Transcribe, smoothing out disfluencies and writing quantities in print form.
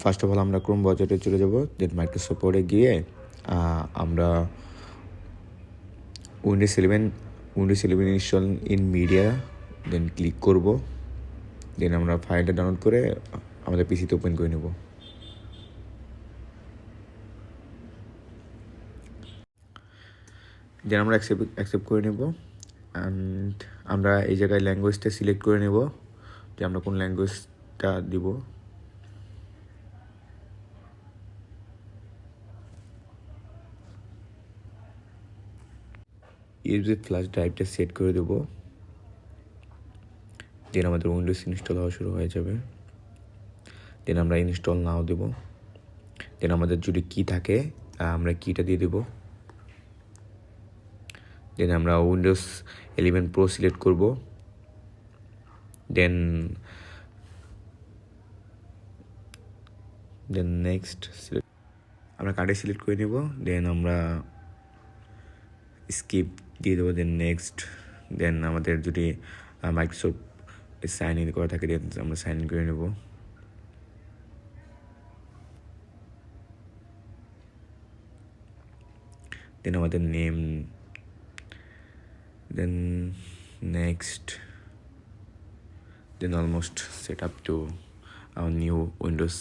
First of all আমরা Chrome ব্রাউজারে চলে যাব, দেন মাইক্রোসফট ওয়ার্ডে গিয়ে আমরা Windows 11 install in media then click করব। দেন আমরা ফাইলটা ডাউনলোড করে আমাদের পিসিতে ওপেন করে নেব। দেন আমরা অ্যাকসেপ্ট করে নেব। অ্যান্ড আমরা এই জায়গায় ল্যাঙ্গুয়েজটা সিলেক্ট করে নেব যে আমরা কোন ল্যাঙ্গুয়েজটা দিব। ইউএসবি ফ্ল্যাশ ড্রাইভটা সেট করে দেবো। দেন আমাদের উইন্ডোজ ইনস্টল হওয়া শুরু হয়ে যাবে। দেন আমরা ইনস্টল নাও দেব। দেন আমাদের যদি কি থাকে আমরা কিটা দিয়ে দেব। দেন আমরা উইন্ডোজ 11 প্রো সিলেক্ট করব। দেন নেক্সট আমরা কার্ডে সিলেক্ট করে নেব। দেন আমরা স্কিপ দিয়ে দেবো। দেন নেক্সট। দেন আমাদের যদি মাইক্রোসফট সাইন ইন করা থাকে দেন আমরা সাইন ইন করে নেব। দেন আমাদের name, then next, then almost set up to our new Windows